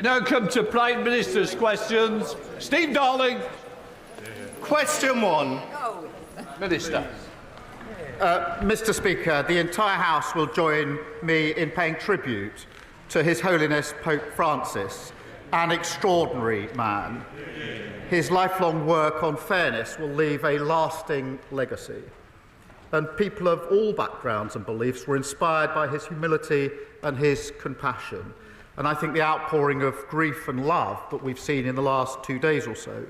We now come to Prime Minister's questions. Steve Darling. Question 1. Minister. Mr. Speaker, the entire House will join me in paying tribute to His Holiness Pope Francis, an extraordinary man. His lifelong work on fairness will leave a lasting legacy. And people of all backgrounds and beliefs were inspired by his humility and his compassion. And I think the outpouring of grief and love that we've seen in the last 2 days or so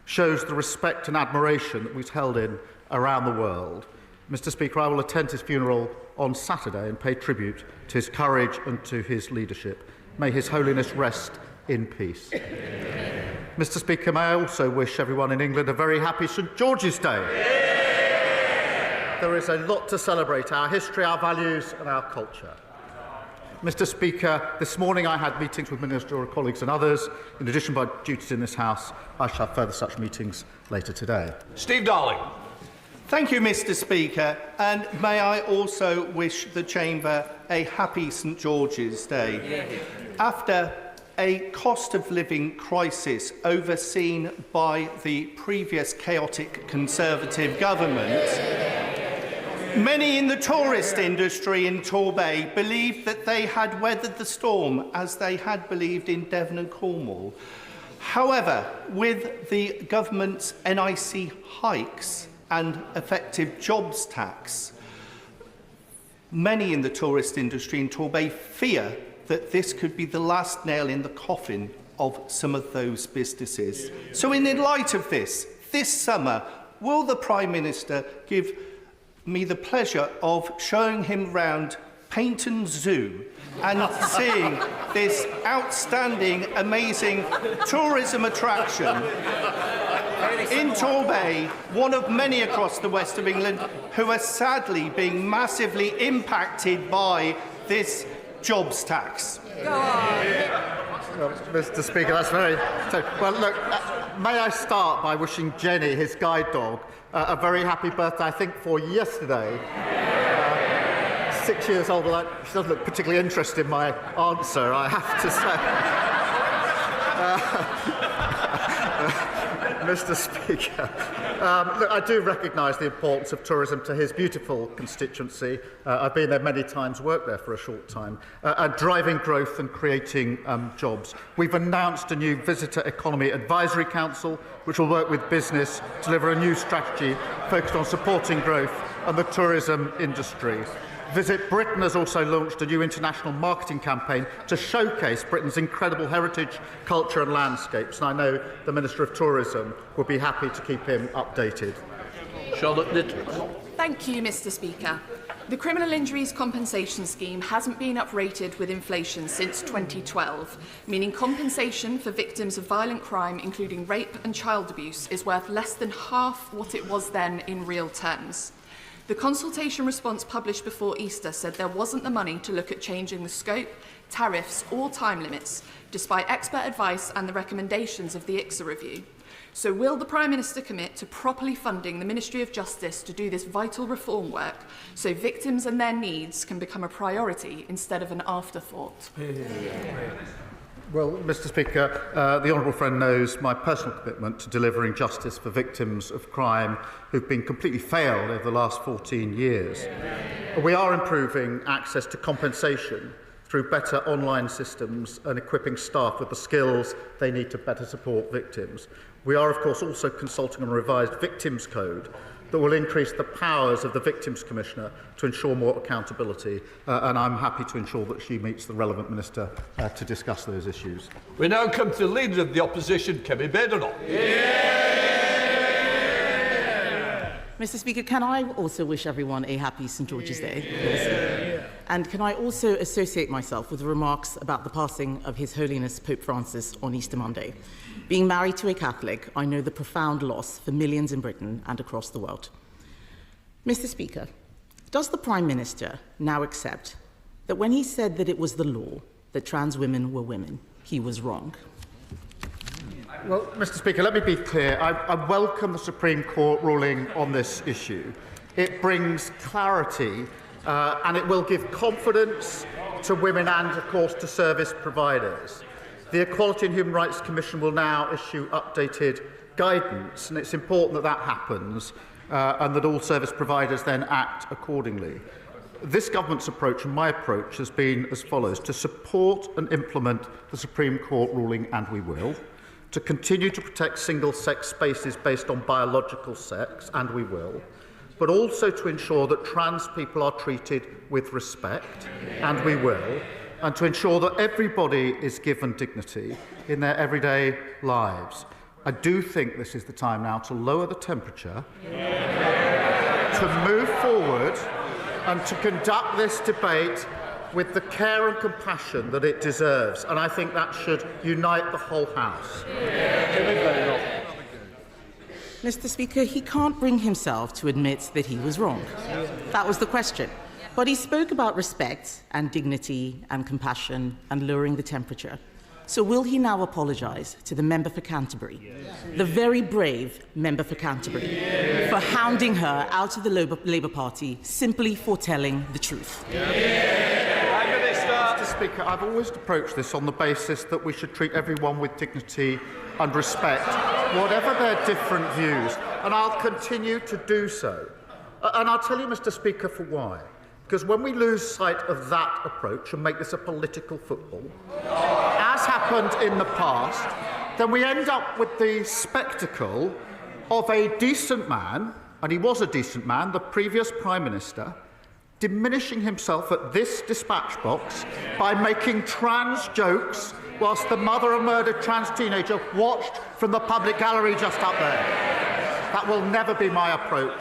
shows the respect and admiration that we've held in around the world. Mr. Speaker, I will attend his funeral on Saturday and pay tribute to his courage and to his leadership. May His Holiness rest in peace. Mr. Speaker, may I also wish everyone in England a very happy St George's Day. There is a lot to celebrate: our history, our values and our culture. Mr. Speaker, this morning I had meetings with ministerial colleagues and others. In addition to my duties in this House, I shall have further such meetings later today. Steve Darling. Thank you, Mr. Speaker, and may I also wish the Chamber a happy St George's Day. After a cost of living crisis overseen by the previous chaotic Conservative government, many in the tourist industry in Torbay believed that they had weathered the storm, as they had believed in Devon and Cornwall. However, with the government's NIC hikes and effective jobs tax, many in the tourist industry in Torbay fear that this could be the last nail in the coffin of some of those businesses. So in light of this summer, will the Prime Minister give me the pleasure of showing him round Paynton Zoo and seeing this outstanding, amazing tourism attraction in Torbay, one of many across the west of England who are sadly being massively impacted by this jobs tax? Well, Mr. Speaker, that's very... Well, look, may I start by wishing Jenny, his guide dog, a very happy birthday, I think, for yesterday. 6 years old, although she doesn't look particularly interested in my answer, I have to say. Mr. Speaker, look, I do recognise the importance of tourism to his beautiful constituency. I've been there many times, worked there for a short time, driving growth and creating jobs. We've announced a new Visitor Economy Advisory Council, which will work with business to deliver a new strategy focused on supporting growth and the tourism industry. Visit Britain has also launched a new international marketing campaign to showcase Britain's incredible heritage, culture and landscapes, and I know the Minister of Tourism will be happy to keep him updated. Charlotte Little. Thank you, Mr. Speaker. The Criminal Injuries Compensation Scheme hasn't been uprated with inflation since 2012, meaning compensation for victims of violent crime, including rape and child abuse, is worth less than half what it was then in real terms. The consultation response published before Easter said there wasn't the money to look at changing the scope, tariffs or time limits, despite expert advice and the recommendations of the ICSA review. So will the Prime Minister commit to properly funding the Ministry of Justice to do this vital reform work so victims and their needs can become a priority instead of an afterthought? Well, Mr. Speaker, the honourable friend knows my personal commitment to delivering justice for victims of crime who've been completely failed over the last 14 years. We are improving access to compensation through better online systems and equipping staff with the skills they need to better support victims. We are, of course, also consulting on a revised Victims Code that will increase the powers of the Victims Commissioner to ensure more accountability, and I'm happy to ensure that she meets the relevant minister to discuss those issues. We now come to the Leader of the Opposition, Kemi Badenoch. Mr. Speaker, can I also wish everyone a happy St George's Day? And can I also associate myself with the remarks about the passing of His Holiness Pope Francis on Easter Monday? Being married to a Catholic, I know the profound loss for millions in Britain and across the world. Mr. Speaker, does the Prime Minister now accept that when he said that it was the law that trans women were women, he was wrong? Well, Mr. Speaker, let me be clear. I welcome the Supreme Court ruling on this issue. It brings clarity and it will give confidence to women and, of course, to service providers. The Equality and Human Rights Commission will now issue updated guidance, and it's important that that happens and that all service providers then act accordingly. This government's approach and my approach has been as follows: to support and implement the Supreme Court ruling, and we will; to continue to protect single-sex spaces based on biological sex, and we will; but also to ensure that trans people are treated with respect, and we will; and to ensure that everybody is given dignity in their everyday lives. I do think this is the time now to lower the temperature, to move forward, and to conduct this debate with the care and compassion that it deserves. And I think that should unite the whole House. Mr. Speaker, he can't bring himself to admit that he was wrong. That was the question. But he spoke about respect and dignity and compassion and lowering the temperature. So will he now apologise to the member for Canterbury, the very brave member for Canterbury, for hounding her out of the Labour Party simply for telling the truth? Mr. Speaker, I've always approached this on the basis that we should treat everyone with dignity and respect, whatever their different views, and I'll continue to do so. And I'll tell you, Mr. Speaker, for why. Because when we lose sight of that approach and make this a political football, as happened in the past, then we end up with the spectacle of a decent man, and he was a decent man, the previous Prime Minister, diminishing himself at this dispatch box by making trans jokes whilst the mother of a murdered trans teenager watched from the public gallery just up there. That will never be my approach.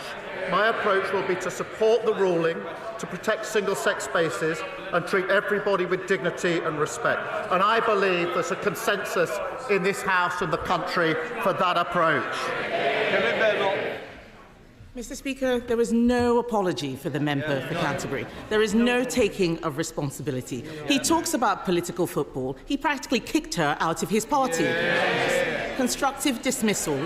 My approach will be to support the ruling, to protect single-sex spaces and treat everybody with dignity and respect. And I believe there's a consensus in this House and the country for that approach. Mr. Speaker, there is no apology for the member for Canterbury. There is no taking of responsibility. He talks about political football. He practically kicked her out of his party. Constructive dismissal.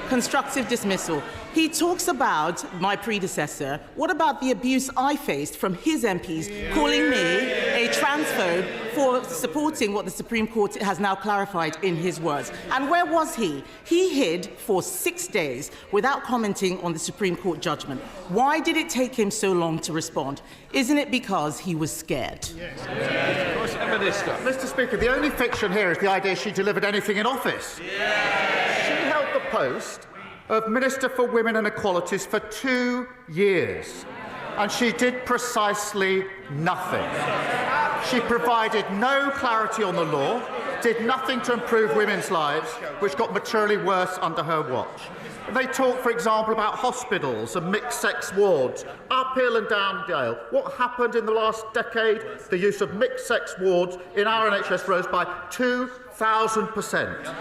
Constructive dismissal. He talks about my predecessor. What about the abuse I faced from his MPs calling me a transphobe for supporting what the Supreme Court has now clarified in his words? And where was he? He hid for 6 days without commenting on the Supreme Court judgment. Why did it take him so long to respond? Isn't it because he was scared? Yes. Of course, Minister. Mr. Speaker, the only fiction here is the idea she delivered anything in office. She held the post of Minister for Women and Equalities for 2 years, and she did precisely nothing. She provided no clarity on the law, did nothing to improve women's lives, which got materially worse under her watch. They talk, for example, about hospitals and mixed-sex wards, uphill and down-dale. What happened in the last decade? The use of mixed-sex wards in our NHS rose by 2,000%.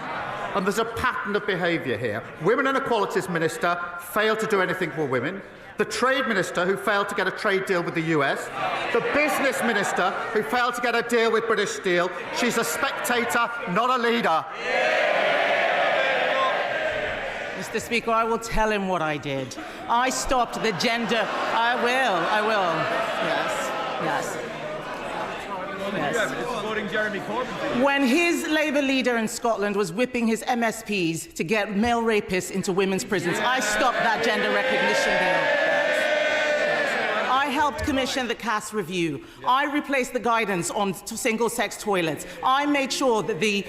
And there's a pattern of behaviour here. Women and Equalities Minister failed to do anything for women. The Trade Minister, who failed to get a trade deal with the US. The Business Minister, who failed to get a deal with British Steel. She's a spectator, not a leader. Mr. Speaker, I will tell him what I did. I stopped the gender... I will. Yes. When his Labour leader in Scotland was whipping his MSPs to get male rapists into women's prisons, I stopped that gender recognition bill. I helped commission the Cass review. I replaced the guidance on single-sex toilets. I made sure that the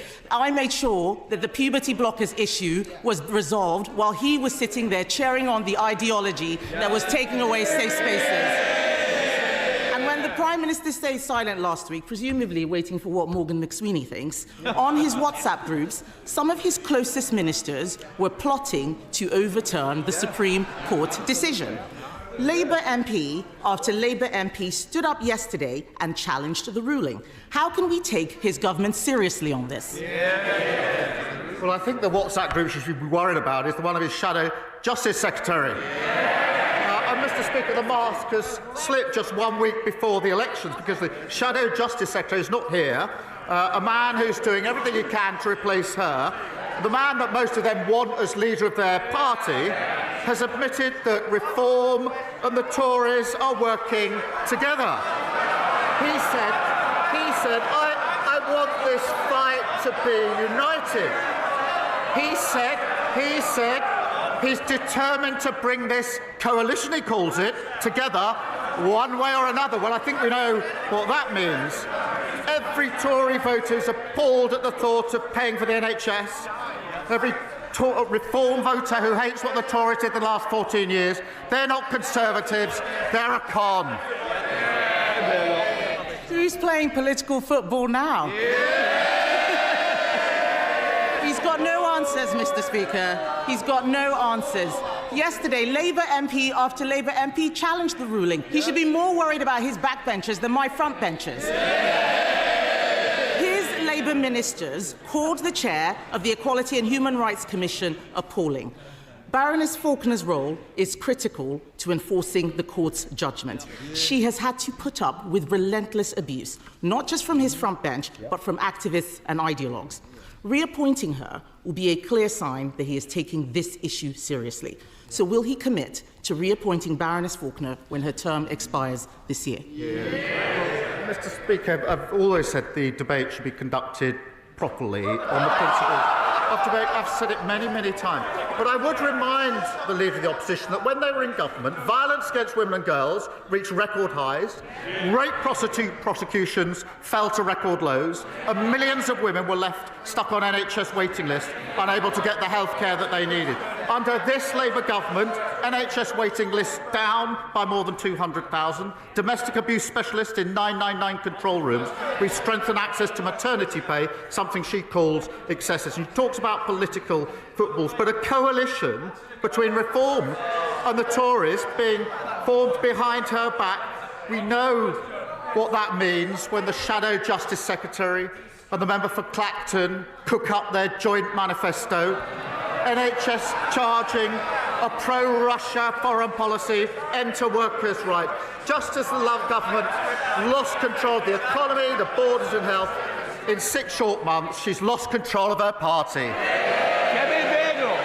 puberty blockers issue was resolved while he was sitting there cheering on the ideology that was taking away safe spaces. When the Prime Minister stayed silent last week, presumably waiting for what Morgan McSweeney thinks, on his WhatsApp groups, some of his closest ministers were plotting to overturn the Supreme Court decision. Labour MP after Labour MP stood up yesterday and challenged the ruling. How can we take his government seriously on this? Well, I think the WhatsApp group you should be worried about is the one of his shadow Justice Secretary. Mr. Speaker, the mask has slipped just 1 week before the elections because the Shadow Justice Secretary is not here, a man who's doing everything he can to replace her. The man that most of them want as leader of their party has admitted that Reform and the Tories are working together. He said, I want this fight to be united. He said he's determined to bring this coalition, he calls it, together one way or another. Well, I think we know what that means. Every Tory voter is appalled at the thought of paying for the NHS. Every Reform voter who hates what the Tories did the last 14 years, they're not Conservatives, they're a con. Who's playing political football now? He's got no answers, Mr. Speaker. He's got no answers. Yesterday, Labour MP after Labour MP challenged the ruling. He should be more worried about his backbenchers than my frontbenchers. His Labour ministers called the chair of the Equality and Human Rights Commission appalling. Baroness Faulkner's role is critical to enforcing the court's judgment. She has had to put up with relentless abuse, not just from his front bench, but from activists and ideologues. Reappointing her will be a clear sign that he is taking this issue seriously. So will he commit to reappointing Baroness Faulkner when her term expires this year? Well, Mr. Speaker, I've always said the debate should be conducted properly on the principles of debate. I've said it many, many times. But I would remind the Leader of the Opposition that when they were in government, violence against women and girls reached record highs, rape prosecutions fell to record lows, and millions of women were left stuck on NHS waiting lists, unable to get the health care that they needed. Under this Labour government, NHS waiting lists down by more than 200,000, domestic abuse specialists in 999 control rooms. We've strengthened access to maternity pay, something she calls excessive. She talks about political footballs, but a coalition between Reform and the Tories being formed behind her back, we know what that means when the Shadow Justice Secretary and the member for Clacton cook up their joint manifesto. NHS charging a pro-Russia foreign policy, enter workers' rights. Just as the Love government lost control of the economy, the borders and health, in 6 short months, she's lost control of her party. Kemi Badenoch.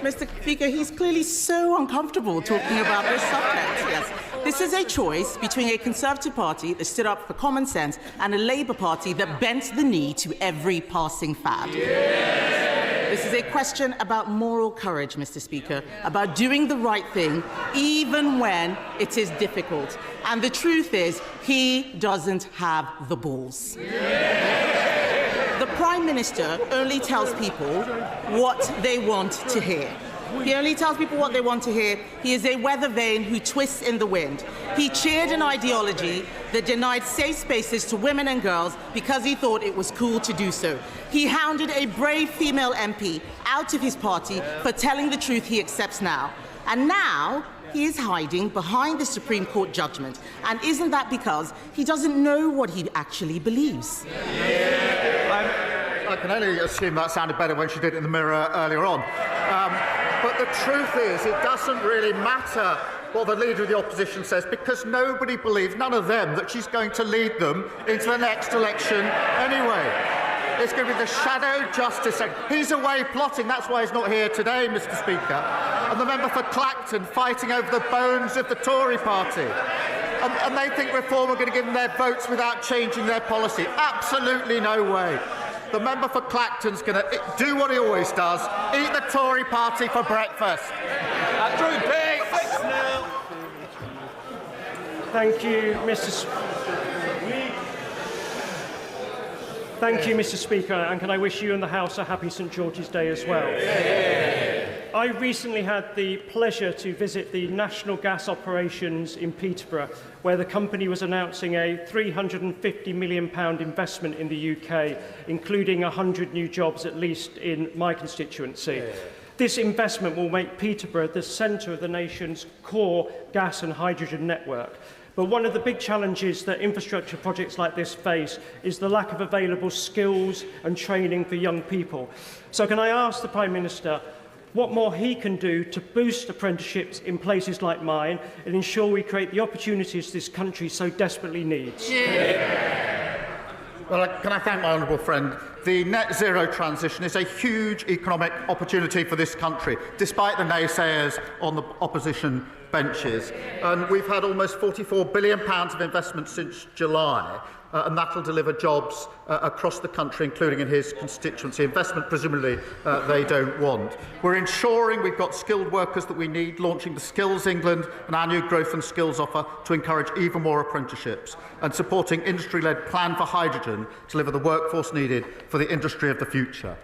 Mr. Speaker, he's clearly so uncomfortable talking about this subject. Yes. This is a choice between a Conservative party that stood up for common sense and a Labour party that bent the knee to every passing fad. This is a question about moral courage, Mr. Speaker, about doing the right thing even when it is difficult. And the truth is, he doesn't have the balls. The Prime Minister only tells people what they want to hear. He only tells people what they want to hear. He is a weather vane who twists in the wind. He cheered an ideology that denied safe spaces to women and girls because he thought it was cool to do so. He hounded a brave female MP out of his party for telling the truth he accepts now. And now he is hiding behind the Supreme Court judgment. And isn't that because he doesn't know what he actually believes? I can only assume that sounded better when she did it in the mirror earlier on. But the truth is, it doesn't really matter what the Leader of the Opposition says, because nobody believes, none of them, that she's going to lead them into the next election anyway. It's going to be the Shadow Justice Secretary. He's away plotting, that's why he's not here today, Mr. Speaker. And the member for Clacton fighting over the bones of the Tory party. And they think Reform are going to give them their votes without changing their policy. Absolutely no way. The member for Clacton's going to do what he always does, eat the Tory party for breakfast. Thank you, Mr. Speaker, and can I wish you and the House a happy St George's Day as well. I recently had the pleasure to visit the National Gas Operations in Peterborough, where the company was announcing a £350 million investment in the UK, including 100 new jobs at least in my constituency. This investment will make Peterborough the centre of the nation's core gas and hydrogen network. But one of the big challenges that infrastructure projects like this face is the lack of available skills and training for young people. So can I ask the Prime Minister what more he can do to boost apprenticeships in places like mine and ensure we create the opportunities this country so desperately needs? Well, can I thank my honourable friend? The net zero transition is a huge economic opportunity for this country, despite the naysayers on the opposition benches. And we've had almost £44 billion of investment since July. and that will deliver jobs across the country, including in his constituency. Investment, presumably, they don't want. We're ensuring we've got skilled workers that we need, launching the Skills England and our new growth and skills offer to encourage even more apprenticeships, and supporting industry-led plan for hydrogen to deliver the workforce needed for the industry of the future.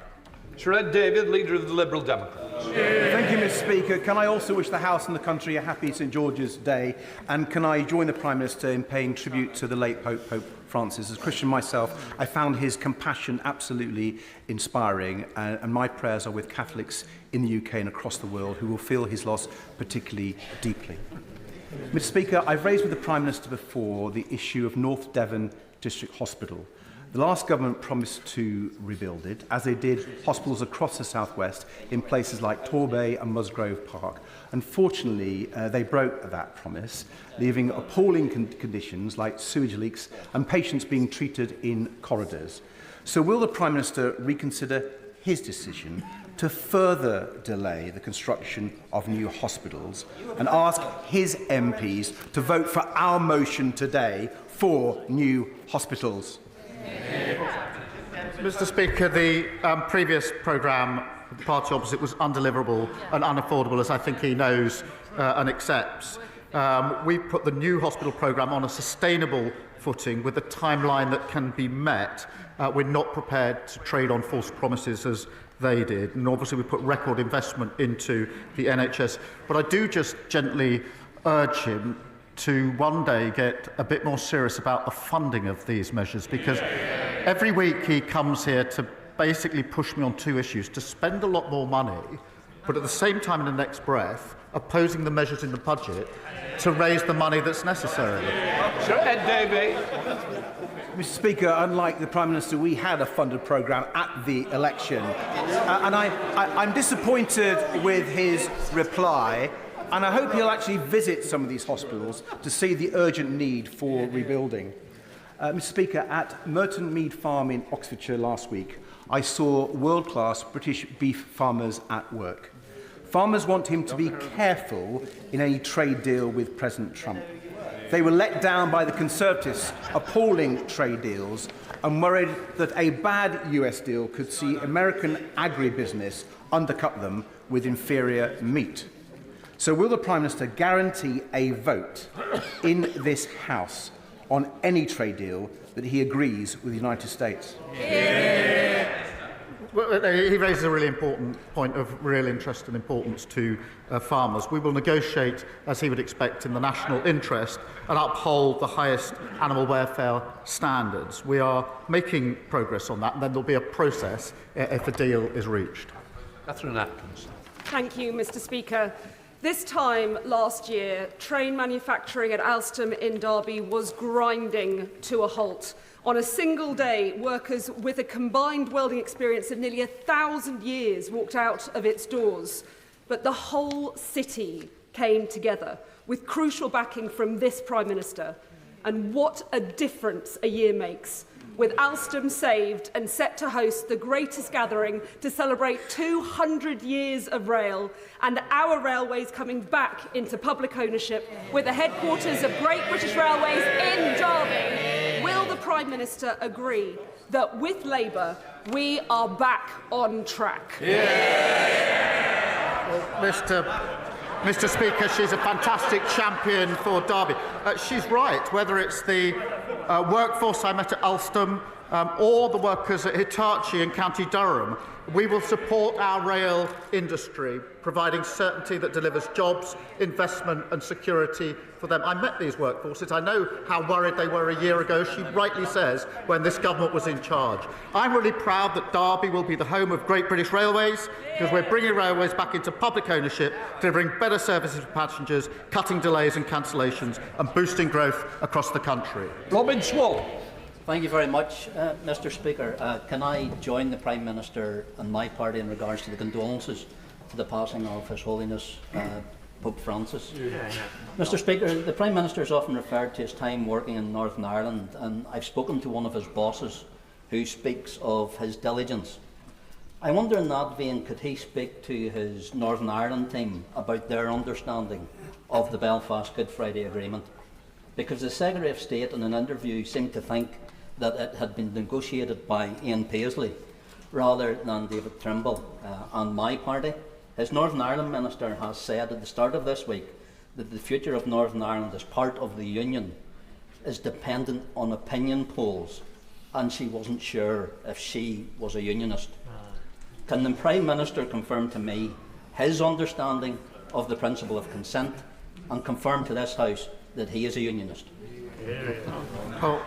Shred David, Leader of the Liberal Democrats. Thank you, Mr. Speaker. Can I also wish the House and the country a happy St George's Day? And can I join the Prime Minister in paying tribute to the late Pope Francis? As a Christian myself, I found his compassion absolutely inspiring, and my prayers are with Catholics in the UK and across the world who will feel his loss particularly deeply. Mr. Speaker, I've raised with the Prime Minister before the issue of North Devon District Hospital. The last government promised to rebuild it, as they did hospitals across the southwest in places like Torbay and Musgrove Park. Unfortunately, they broke that promise, leaving appalling conditions like sewage leaks and patients being treated in corridors. So will the Prime Minister reconsider his decision to further delay the construction of new hospitals and ask his MPs to vote for our motion today for new hospitals? Mr. Speaker, the previous programme of the party opposite was undeliverable and unaffordable, as I think he knows and accepts. We put the new hospital programme on a sustainable footing with a timeline that can be met. We're not prepared to trade on false promises as they did, and obviously we put record investment into the NHS. But I do just gently urge him to one day get a bit more serious about the funding of these measures, because every week he comes here to basically push me on two issues: to spend a lot more money, but at the same time in the next breath opposing the measures in the budget to raise the money that's necessary. Sir Ed Davey. Mr. Speaker, unlike the Prime Minister, we had a funded programme at the election. And I'm disappointed with his reply, and I hope he'll actually visit some of these hospitals to see the urgent need for rebuilding. Mr. Speaker, at Merton Mead Farm in Oxfordshire last week, I saw world-class British beef farmers at work. Farmers want him to be careful in any trade deal with President Trump. They were let down by the Conservatives' appalling trade deals and worried that a bad US deal could see American agribusiness undercut them with inferior meat. So will the Prime Minister guarantee a vote in this House on any trade deal that he agrees with the United States? Well, he raises a really important point of real interest and importance to farmers. We will negotiate, as he would expect, in the national interest and uphold the highest animal welfare standards. We are making progress on that, and then there'll be a process if a deal is reached. Catherine Atkins. Thank you, Mr. Speaker. This time last year, train manufacturing at Alstom in Derby was grinding to a halt. On a single day, workers with a combined welding experience of nearly 1,000 years walked out of its doors. But the whole city came together with crucial backing from this Prime Minister. And what a difference a year makes. With Alstom saved and set to host the greatest gathering to celebrate 200 years of rail, and our railways coming back into public ownership with the headquarters of Great British Railways in Derby, will the Prime Minister agree that with Labour we are back on track? Mr. Speaker, she's a fantastic champion for Derby. She's right, whether it's the workforce I met at Alstom or the workers at Hitachi in County Durham. We will support our rail industry, providing certainty that delivers jobs, investment and security for them. I met these workforces. I know how worried they were a year ago, she rightly says, when this government was in charge. I'm really proud that Derby will be the home of Great British Railways, because we're bringing railways back into public ownership, delivering better services for passengers, cutting delays and cancellations and boosting growth across the country. Robin Swall. Thank you very much, Mr. Speaker. Can I join the Prime Minister and my party in regards to the condolences to the passing of His Holiness Pope Francis? Mr. Speaker, the Prime Minister is often referred to his time working in Northern Ireland, and I've spoken to one of his bosses who speaks of his diligence. I wonder in that vein, could he speak to his Northern Ireland team about their understanding of the Belfast Good Friday Agreement? Because the Secretary of State in an interview seemed to think that it had been negotiated by Ian Paisley rather than David Trimble and my party. His Northern Ireland Minister has said at the start of this week that the future of Northern Ireland as part of the Union is dependent on opinion polls, and she wasn't sure if she was a Unionist. Can the Prime Minister confirm to me his understanding of the principle of consent and confirm to this House that he is a Unionist? Well,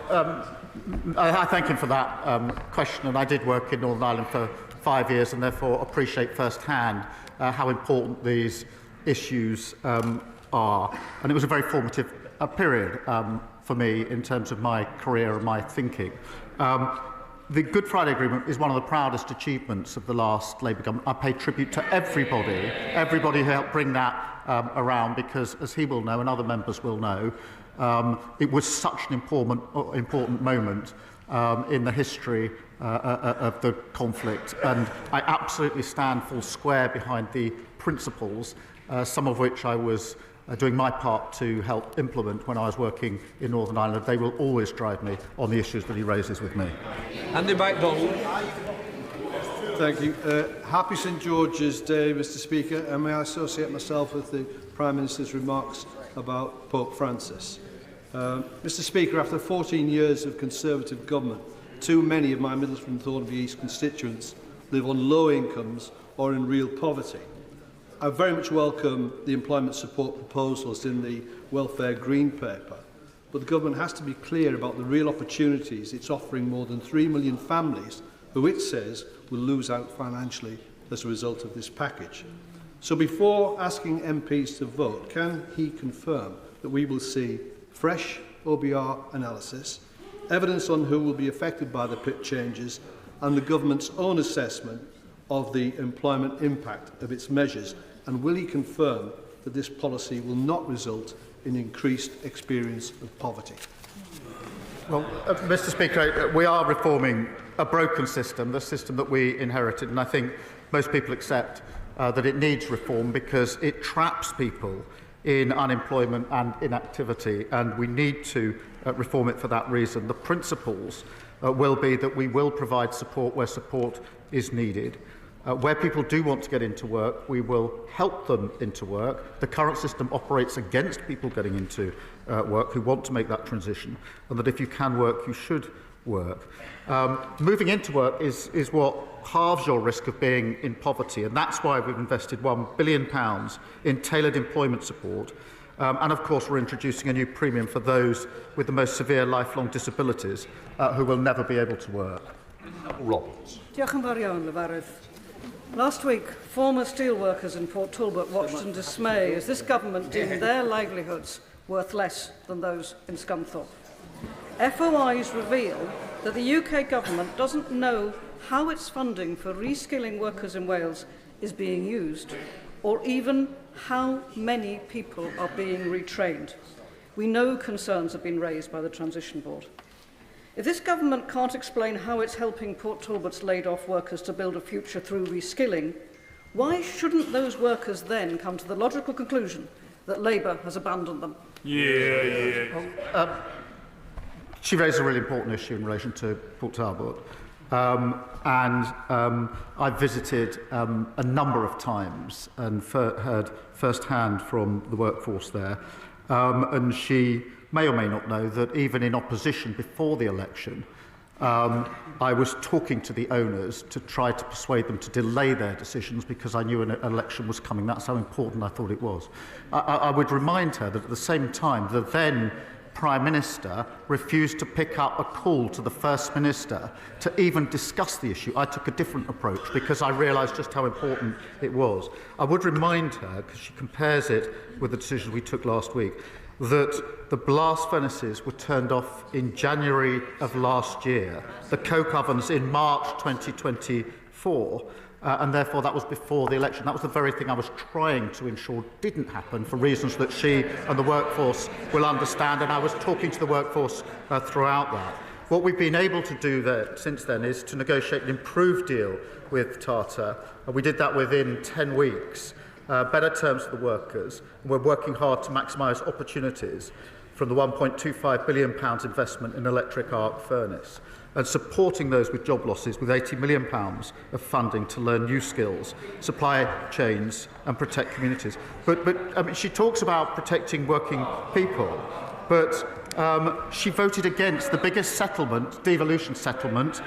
I thank him for that question, and I did work in Northern Ireland for 5 years and therefore appreciate firsthand how important these issues are. And it was a very formative period for me in terms of my career and my thinking. The Good Friday Agreement is one of the proudest achievements of the last Labour government. I pay tribute to everybody who helped bring that around, because, as he will know and other members will know, it was such an important moment in the history of the conflict. And I absolutely stand full square behind the principles, some of which I was doing my part to help implement when I was working in Northern Ireland. They will always drive me on the issues that he raises with me. Andy MacDonald. Thank you. Happy St George's Day, Mr Speaker, and may I associate myself with the Prime Minister's remarks about Pope Francis. Mr Speaker, after 14 years of Conservative government, too many of my Middlesbrough and Thornbury East constituents live on low incomes or in real poverty. I very much welcome the employment support proposals in the Welfare Green Paper, but the government has to be clear about the real opportunities it's offering more than 3 million families who it says will lose out financially as a result of this package. So before asking MPs to vote, can he confirm that we will see fresh OBR analysis, evidence on who will be affected by the PIP changes, and the government's own assessment of the employment impact of its measures? And will he confirm that this policy will not result in increased experience of poverty? Well, Mr Speaker, we are reforming a broken system, the system that we inherited, and I think most people accept that it needs reform because it traps people in unemployment and inactivity, and we need to reform it for that reason. The principles will be that we will provide support where support is needed. Where people do want to get into work, we will help them into work. The current system operates against people getting into work who want to make that transition, and that if you can work, you should work. Moving into work is what halves your risk of being in poverty, and that's why we've invested £1 billion in tailored employment support. And of course, we're introducing a new premium for those with the most severe lifelong disabilities who will never be able to work. Roberts. Last week, former steelworkers in Port Talbot watched in dismay as this government deemed their livelihoods worth less than those in Scunthorpe. FOIs reveal that the UK government doesn't know how its funding for reskilling workers in Wales is being used, or even how many people are being retrained. We know concerns have been raised by the Transition Board. If this government can't explain how it's helping Port Talbot's laid-off workers to build a future through reskilling, why shouldn't those workers then come to the logical conclusion that Labour has abandoned them? She raised a really important issue in relation to Port Talbot. I've visited a number of times and heard firsthand from the workforce there. And she may or may not know that even in opposition before the election, I was talking to the owners to try to persuade them to delay their decisions because I knew an election was coming. That's how important I thought it was. I would remind her that at the same time, the then Prime Minister refused to pick up a call to the First Minister to even discuss the issue. I took a different approach because I realised just how important it was. I would remind her, because she compares it with the decisions we took last week, that the blast furnaces were turned off in January of last year, the coke ovens in March 2024, and therefore that was before the election. That was the very thing I was trying to ensure didn't happen for reasons that she and the workforce will understand, and I was talking to the workforce throughout that. What we've been able to do there, since then is to negotiate an improved deal with Tata. We did that within 10 weeks. Better terms for the workers. We're working hard to maximise opportunities from the £1.25 billion investment in electric arc furnace, and supporting those with job losses with £80 million of funding to learn new skills, supply chains and protect communities. But I mean, she talks about protecting working people, but she voted against the biggest settlement, devolution settlement,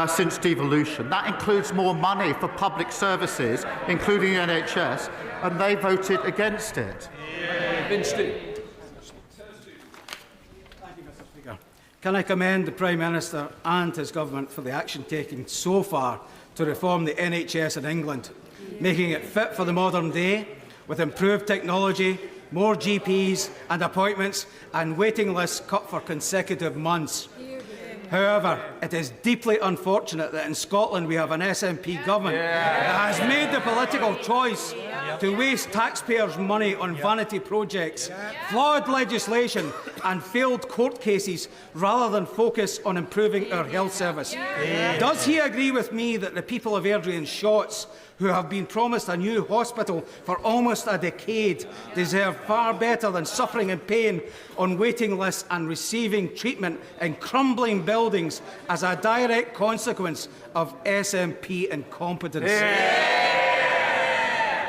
since devolution. That includes more money for public services, including the NHS, and they voted against it. Can I commend the Prime Minister and his government for the action taken so far to reform the NHS in England, making it fit for the modern day, with improved technology, more GPs and appointments, and waiting lists cut for consecutive months. However, it is deeply unfortunate that in Scotland we have an SNP government that has made the political choice to waste taxpayers' money on vanity projects, flawed legislation and failed court cases rather than focus on improving our health service. Does he agree with me that the people of Airdrie and Shotts, who have been promised a new hospital for almost a decade, deserve far better than suffering and pain on waiting lists and receiving treatment in crumbling buildings as a direct consequence of SNP incompetence?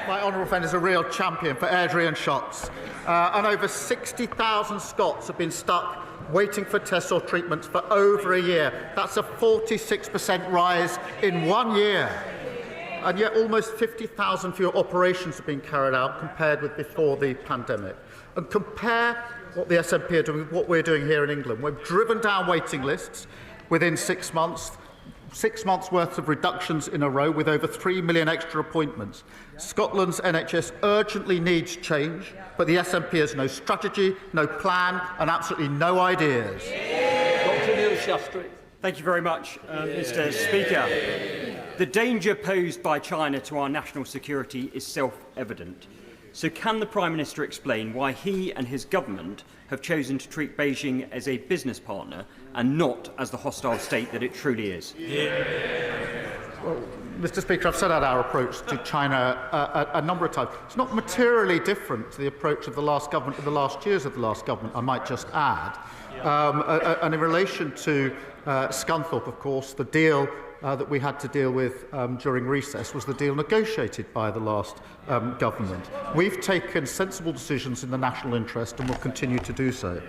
My honourable friend is a real champion for Airdrie and Shotts, and over 60,000 Scots have been stuck waiting for tests or treatments for over a year. That's a 46% rise in 1 year. And yet almost 50,000 fewer operations have been carried out compared with before the pandemic. And compare what the SNP are doing with what we're doing here in England. We've driven down waiting lists within 6 months, 6 months' worth of reductions in a row with over 3 million extra appointments. Scotland's NHS urgently needs change, but the SNP has no strategy, no plan and absolutely no ideas. Dr. Neil Shastri. Thank you very much, Mr. Speaker. The danger posed by China to our national security is self-evident. So can the Prime Minister explain why he and his government have chosen to treat Beijing as a business partner and not as the hostile state that it truly is? Well, Mr. Speaker, I've set out our approach to China a number of times. It's not materially different to the approach of the last government in the last years of the last government, I might just add. And in relation to Scunthorpe, of course, the deal that we had to deal with during recess was the deal negotiated by the last government. We've taken sensible decisions in the national interest and will continue to do so.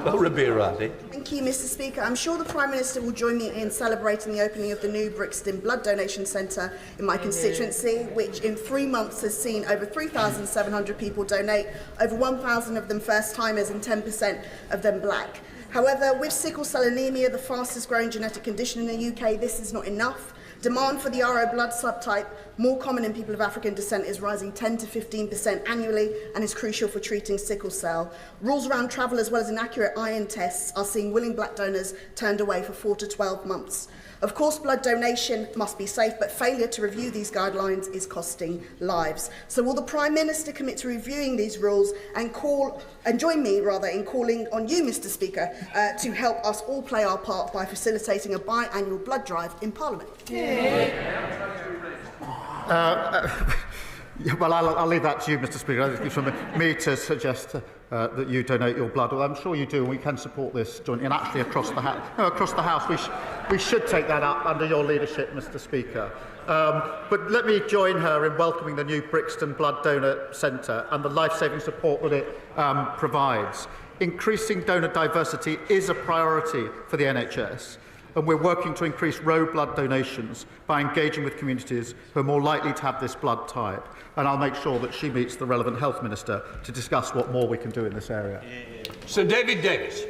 Thank you, Mr. Speaker. I'm sure the Prime Minister will join me in celebrating the opening of the new Brixton Blood Donation Centre in my constituency, which in 3 months has seen over 3,700 people donate, over 1,000 of them first-timers and 10% of them black. However, with sickle cell anemia, the fastest growing genetic condition in the UK, this is not enough. Demand for the RO blood subtype, more common in people of African descent, is rising 10 to 15% annually and is crucial for treating sickle cell. Rules around travel as well as inaccurate iron tests are seeing willing black donors turned away for 4 to 12 months. Of course, blood donation must be safe, but failure to review these guidelines is costing lives. So will the Prime Minister commit to reviewing these rules and join me in calling on you, Mr. Speaker, to help us all play our part by facilitating a biannual blood drive in Parliament? Well, I'll leave that to you, Mr. Speaker. I think it's for me to suggest that you donate your blood. Well, I'm sure you do, and we can support this jointly. And actually, across the House, we should take that up under your leadership, Mr. Speaker. But let me join her in welcoming the new Brixton Blood Donor Centre and the life-saving support that it provides. Increasing donor diversity is a priority for the NHS. And we're working to increase raw blood donations by engaging with communities who are more likely to have this blood type. And I'll make sure that she meets the relevant health minister to discuss what more we can do in this area. Sir David Davis.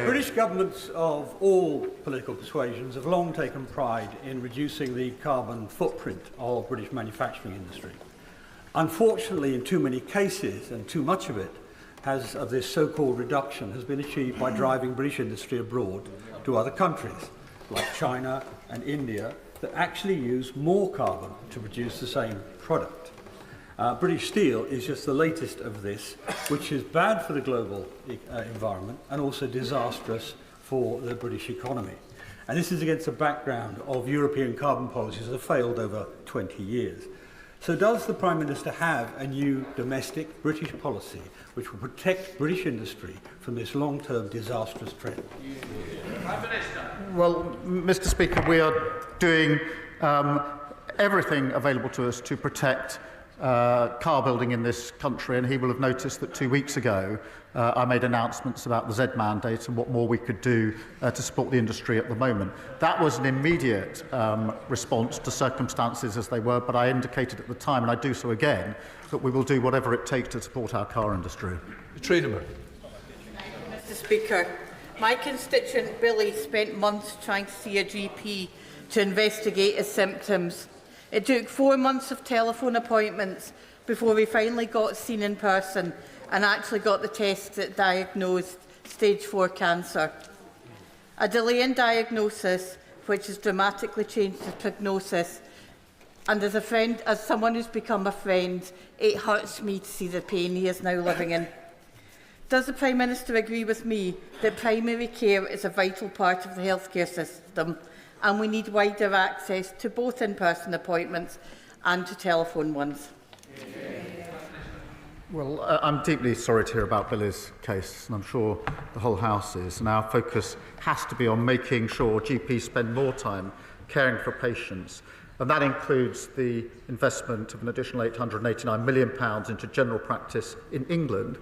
British governments of all political persuasions have long taken pride in reducing the carbon footprint of British manufacturing industry. Unfortunately, in too many cases, and too much of it, of this so-called reduction has been achieved by driving British industry abroad to other countries, like China and India, that actually use more carbon to produce the same product. British steel is just the latest of this, which is bad for the global environment and also disastrous for the British economy. And this is against a background of European carbon policies that have failed over 20 years. So does the Prime Minister have a new domestic British policy which will protect British industry from this long-term disastrous trend? Well, Mr. Speaker, we are doing everything available to us to protect car building in this country, and he will have noticed that 2 weeks ago I made announcements about the Z mandate and what more we could do to support the industry at the moment. That was an immediate response to circumstances as they were, but I indicated at the time, and I do so again, that we will do whatever it takes to support our car industry. Mr. Speaker, my constituent Billy spent months trying to see a GP to investigate his symptoms. It took 4 months of telephone appointments before we finally got seen in person and actually got the tests that diagnosed stage 4 cancer. A delay in diagnosis which has dramatically changed his prognosis, and as someone who's become a friend, it hurts me to see the pain he is now living in. Does the Prime Minister agree with me that primary care is a vital part of the healthcare system and we need wider access to both in-person appointments and to telephone ones? Well, I'm deeply sorry to hear about Billy's case, and I'm sure the whole House is. And our focus has to be on making sure GPs spend more time caring for patients. And that includes the investment of an additional £889 million into general practice in England,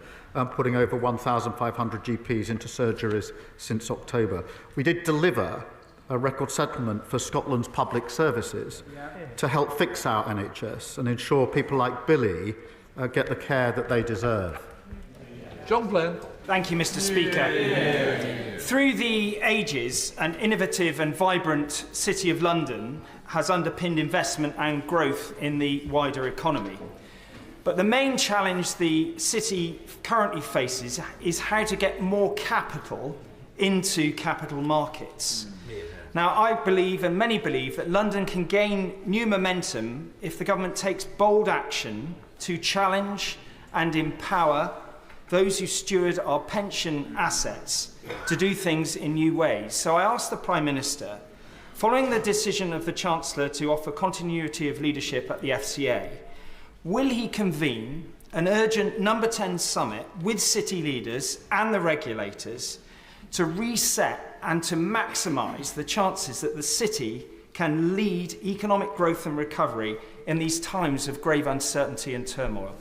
putting over 1,500 GPs into surgeries since October. We did deliver a record settlement for Scotland's public services to help fix our NHS and ensure people like Billy get the care that they deserve. John Glenn. Thank you, Mr. Speaker. Through the ages, an innovative and vibrant City of London has underpinned investment and growth in the wider economy. But the main challenge the city currently faces is how to get more capital into capital markets. Now, I believe, and many believe, that London can gain new momentum if the government takes bold action to challenge and empower those who steward our pension assets to do things in new ways. So I ask the Prime Minister, following the decision of the Chancellor to offer continuity of leadership at the FCA, will he convene an urgent number 10 summit with city leaders and the regulators to reset and to maximise the chances that the city can lead economic growth and recovery in these times of grave uncertainty and turmoil?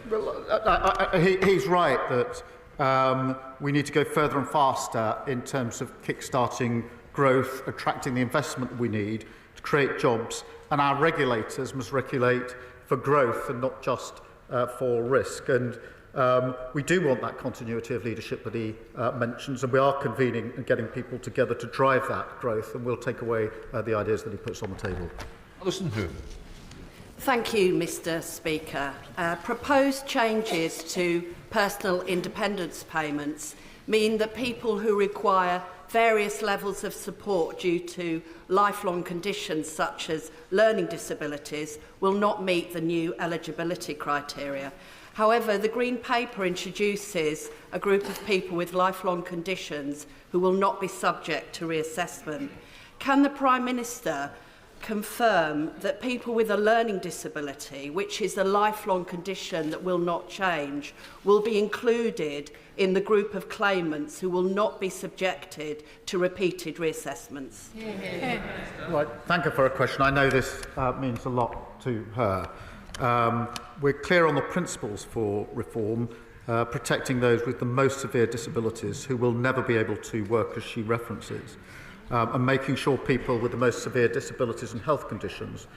Well, he's right that we need to go further and faster in terms of kick-starting growth, attracting the investment we need to create jobs, and our regulators must regulate for growth and not just for risk. And we do want that continuity of leadership that he mentions, and we are convening and getting people together to drive that growth, and we'll take away the ideas that he puts on the table. Alison Hoon. Thank you, Mr. Speaker. Proposed changes to personal independence payments mean that people who require various levels of support due to lifelong conditions such as learning disabilities will not meet the new eligibility criteria. However, the Green Paper introduces a group of people with lifelong conditions who will not be subject to reassessment. Can the Prime Minister confirm that people with a learning disability, which is a lifelong condition that will not change, will be included in the group of claimants who will not be subjected to repeated reassessments? Well, thank her for her question. I know this means a lot to her. We're clear on the principles for reform, protecting those with the most severe disabilities who will never be able to work, as she references, and making sure people with the most severe disabilities and health conditions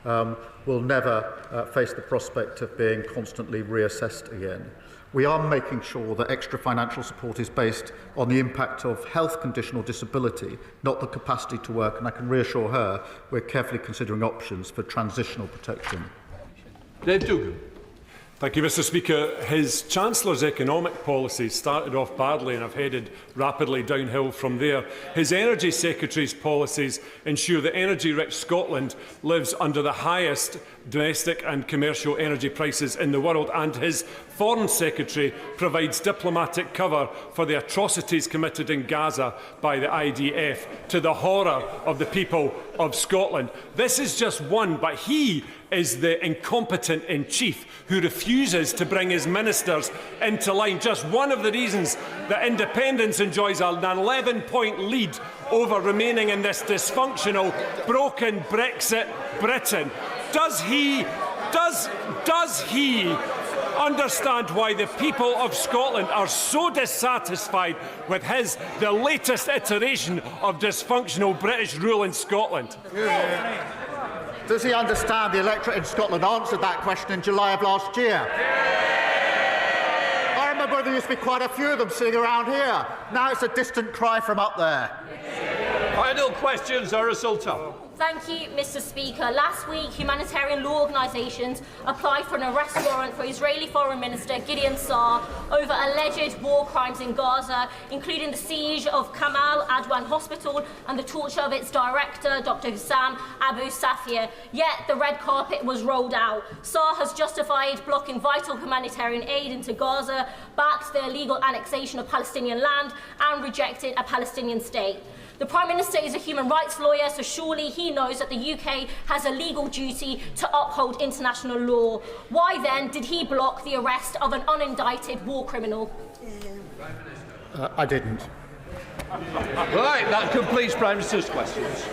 will never face the prospect of being constantly reassessed again. We are making sure that extra financial support is based on the impact of health condition or disability, not the capacity to work, and I can reassure her we're carefully considering options for transitional protection. Dave Dugan. Thank you, Mr. Speaker. His Chancellor's economic policies started off badly and have headed rapidly downhill from there. His Energy Secretary's policies ensure that energy-rich Scotland lives under the highest domestic and commercial energy prices in the world, and his Foreign Secretary provides diplomatic cover for the atrocities committed in Gaza by the IDF, to the horror of the people of Scotland. This is just one, but he is the incompetent-in-chief who refuses to bring his ministers into line. Just one of the reasons that independence enjoys an 11-point lead over remaining in this dysfunctional, broken Brexit Britain. Does he understand why the people of Scotland are so dissatisfied with the latest iteration of dysfunctional British rule in Scotland? Does he understand the electorate in Scotland answered that question in July of last year? I remember there used to be quite a few of them sitting around here. Now it's a distant cry from up there. Final questions, Zara Sultan. Thank you, Mr. Speaker. Last week, humanitarian law organisations applied for an arrest warrant for Israeli Foreign Minister Gideon Saar over alleged war crimes in Gaza, including the siege of Kamal Adwan Hospital and the torture of its director, Dr. Hussam Abu Safir. Yet the red carpet was rolled out. Saar has justified blocking vital humanitarian aid into Gaza, backed the illegal annexation of Palestinian land, and rejected a Palestinian state. The Prime Minister is a human rights lawyer, so surely he knows that the UK has a legal duty to uphold international law. Why then did he block the arrest of an unindicted war criminal? I didn't. Right, that completes Prime Minister's questions.